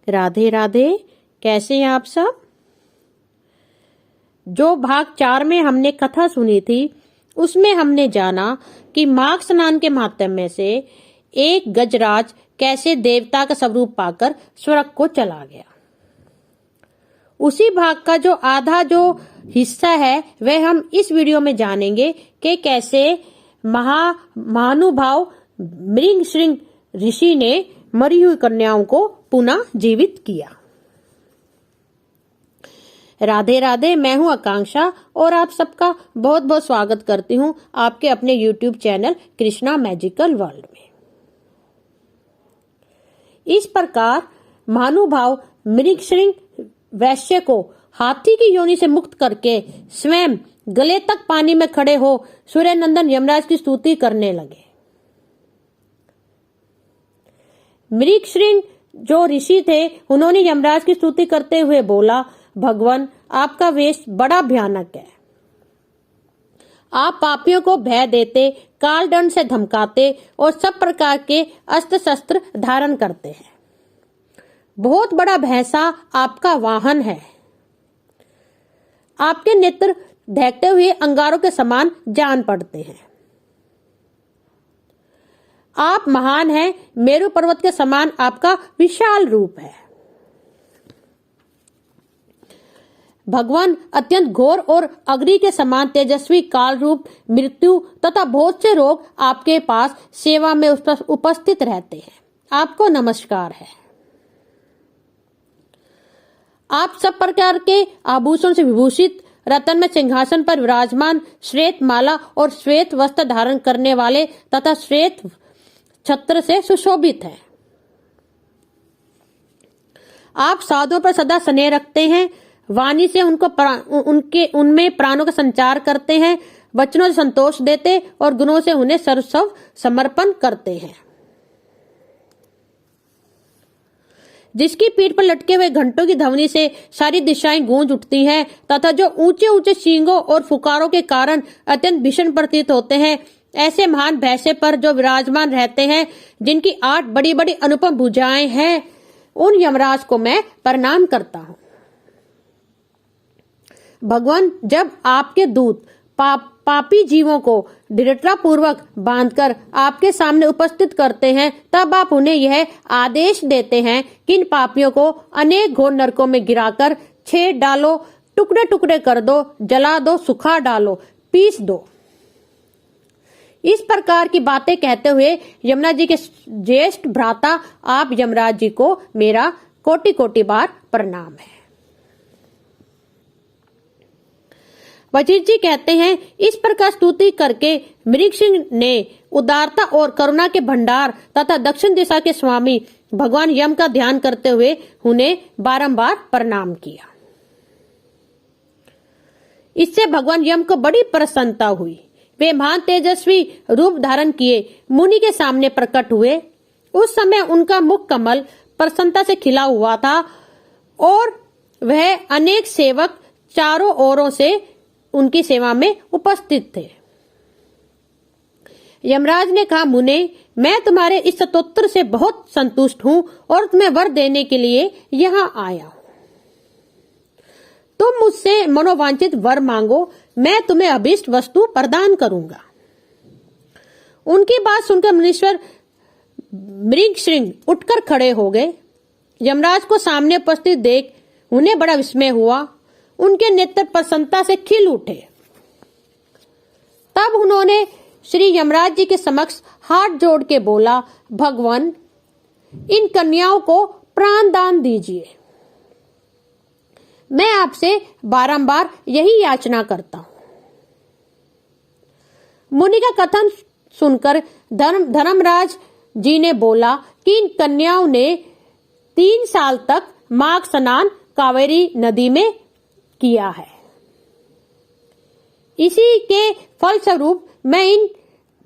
राधे राधे। कैसे हैं आप सब? जो भाग 4 में हमने कथा सुनी थी उसमें हमने जाना कि माघ स्नान के माध्यम से एक गजराज कैसे देवता का स्वरूप पाकर स्वर्ग को चला गया। उसी भाग का जो आधा जो हिस्सा है वह हम इस वीडियो में जानेंगे कि कैसे महानुभाव मृगश्रृंग ऋषि ने मरी हुई कन्याओं को पुनः जीवित किया। राधे राधे। मैं हूं आकांक्षा और आप सबका बहुत बहुत स्वागत करती हूं आपके अपने YouTube channel Krishna magical world में। इस प्रकार महानुभाव मृगश्रृंग वैश्य को हाथी की योनि से मुक्त करके स्वयं गले तक पानी में खड़े हो सूर्य नंदन यमराज की स्तुति करने लगे। मृगश्रृंग जो ऋषि थे उन्होंने यमराज की स्तुति करते हुए बोला, भगवान आपका वेश बड़ा भयानक है। आप पापियों को भय देते, काल दंड से धमकाते और सब प्रकार के अस्त्र शस्त्र धारण करते हैं। बहुत बड़ा भैंसा आपका वाहन है। आपके नेत्र दहकते हुए अंगारों के समान जान पड़ते हैं। आप महान हैं, मेरु पर्वत के समान आपका विशाल रूप है। भगवान अत्यंत घोर और अग्नि के समान तेजस्वी काल रूप, मृत्यु तथा बहुत से रोग आपके पास सेवा में उपस्थित रहते हैं। आपको नमस्कार है। आप सब प्रकार के आभूषण से विभूषित, रतन में सिंहासन पर विराजमान, श्वेत माला और श्वेत वस्त्र धारण करने वाले तथा श्वेत छत्र से सुशोभित हैं। आप साधुओं पर सदा स्नेह रखते हैं, वाणी से उनमें प्राणों का संचार करते हैं, वचनों से संतोष देते और गुणों से उन्हें सर्वस्व समर्पण करते हैं। जिसकी पीठ पर लटके हुए घंटों की ध्वनि से सारी दिशाएं गूंज उठती हैं तथा जो ऊंचे ऊंचे सींगों और फुकारों के कारण अत्यंत भीषण प्रतीत होते हैं, ऐसे महान भैंसे पर जो विराजमान रहते हैं, जिनकी 8 बड़ी बड़ी अनुपम भुजाएं हैं, उन यमराज को मैं प्रणाम करता हूं। भगवान, जब आपके दूत पापी जीवों को दृढ़ता पूर्वक बांधकर आपके सामने उपस्थित करते हैं, तब आप उन्हें यह आदेश देते हैं कि इन पापियों को अनेक घोर नरकों में गिराकर छेद डालो, टुकड़े टुकड़े कर दो, जला दो, सुखा डालो, पीस दो। इस प्रकार की बातें कहते हुए यमराज जी के ज्येष्ठ भ्राता आप यमराज जी को मेरा कोटि कोटि बार प्रणाम है। वजीर जी कहते हैं, इस प्रकार स्तुति करके मृगश्रृंग ने उदारता और करुणा के भंडार तथा दक्षिण दिशा के स्वामी भगवान यम का ध्यान करते हुए उन्हें बारंबार प्रणाम किया। इससे भगवान यम को बड़ी प्रसन्नता हुई। वे महान तेजस्वी रूप धारण किए मुनि के सामने प्रकट हुए। उस समय उनका मुख कमल प्रसन्नता से खिला हुआ था और वह अनेक सेवक चारों ओरों से उनकी सेवा में उपस्थित थे। यमराज ने कहा, मुने, मैं तुम्हारे इस स्तोत्र से बहुत संतुष्ट हूं और तुम्हें वर देने के लिए यहाँ आया हूं। तुम मुझसे मनोवांछित वर मांगो, मैं तुम्हें अभीष्ट वस्तु प्रदान करूंगा। उनकी बात सुनकर मुनीश्वर मृगश्रृंग उठकर खड़े हो गए। यमराज को सामने उपस्थित देख उन्हें बड़ा विस्मय हुआ। उनके नेत्र प्रसन्नता से खिल उठे। तब उन्होंने श्री यमराज जी के समक्ष हाथ जोड़ के बोला, भगवान, इन कन्याओं को प्राण दान दीजिए। मैं आपसे बारंबार यही याचना करता हूं। मुनि का कथन सुनकर धर्मराज जी ने बोला कि इन कन्याओं ने 3 साल तक माघ स्नान कावेरी नदी में किया है। इसी के फलस्वरूप मैं इन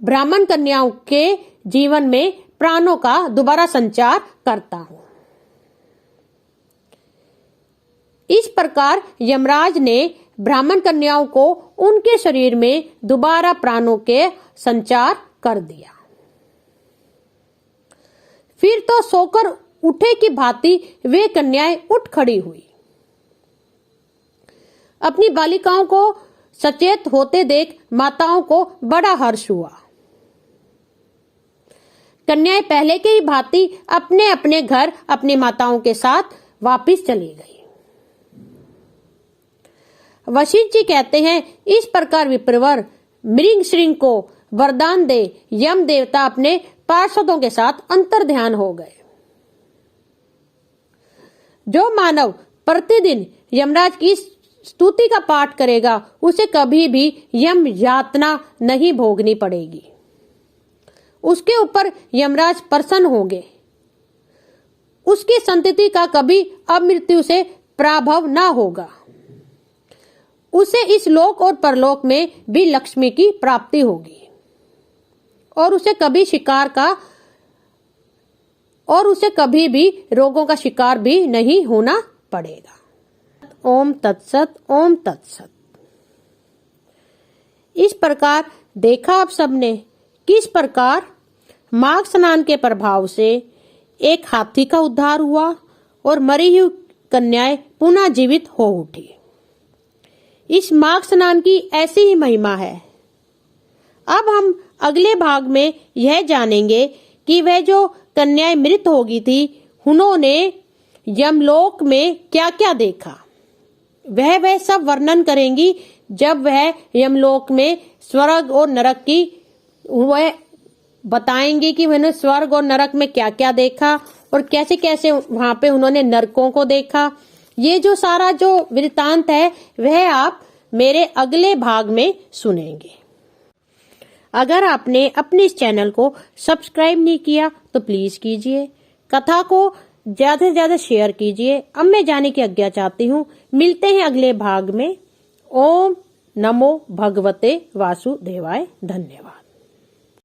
ब्राह्मण कन्याओं के जीवन में प्राणों का दोबारा संचार करता हूं। इस प्रकार यमराज ने ब्राह्मण कन्याओं को उनके शरीर में दोबारा प्राणों के संचार कर दिया। फिर तो सोकर उठे की भांति वे कन्याएं उठ खड़ी हुई। अपनी बालिकाओं को सचेत होते देख माताओं को बड़ा हर्ष हुआ। कन्याएं पहले के ही भांति अपने अपने घर अपनी माताओं के साथ वापिस चली गई। वशिष्ठ जी कहते हैं, इस प्रकार विप्रवर मृग श्रृंग को वरदान दे यम देवता अपने पार्षदों के साथ अंतर्ध्यान हो गए। जो मानव प्रतिदिन यमराज की स्तुति का पाठ करेगा उसे कभी भी यम यातना नहीं भोगनी पड़ेगी। उसके ऊपर यमराज प्रसन्न होंगे। उसकी संतति का कभी अमृत्यु से प्राभव न होगा। उसे इस लोक और परलोक में भी लक्ष्मी की प्राप्ति होगी और उसे कभी भी रोगों का शिकार भी नहीं होना पड़ेगा। ओम तत्सत, ओम तत्सत। इस प्रकार देखा आप सबने किस प्रकार माघ स्नान के प्रभाव से एक हाथी का उद्धार हुआ और मरी हुई कन्याएं पुनः जीवित हो उठी। इस माघ स्नान की ऐसी ही महिमा है। अब हम अगले भाग में यह जानेंगे कि वह जो कन्याएं मृत हो गई थी उन्होंने यमलोक में क्या क्या देखा। वह सब वर्णन करेंगी जब वह यमलोक में स्वर्ग और नरक की वह बताएंगी कि उन्होंने स्वर्ग और नरक में क्या क्या देखा और कैसे कैसे वहां पे उन्होंने नरकों को देखा। ये जो सारा जो वृतांत है वह आप मेरे अगले भाग में सुनेंगे। अगर आपने अपने इस चैनल को सब्सक्राइब नहीं किया तो प्लीज कीजिए। कथा को ज्यादा से ज्यादा शेयर कीजिए। अब मैं जाने की आज्ञा चाहती हूँ। मिलते हैं अगले भाग में। ओम नमो भगवते वासुदेवाय। धन्यवाद।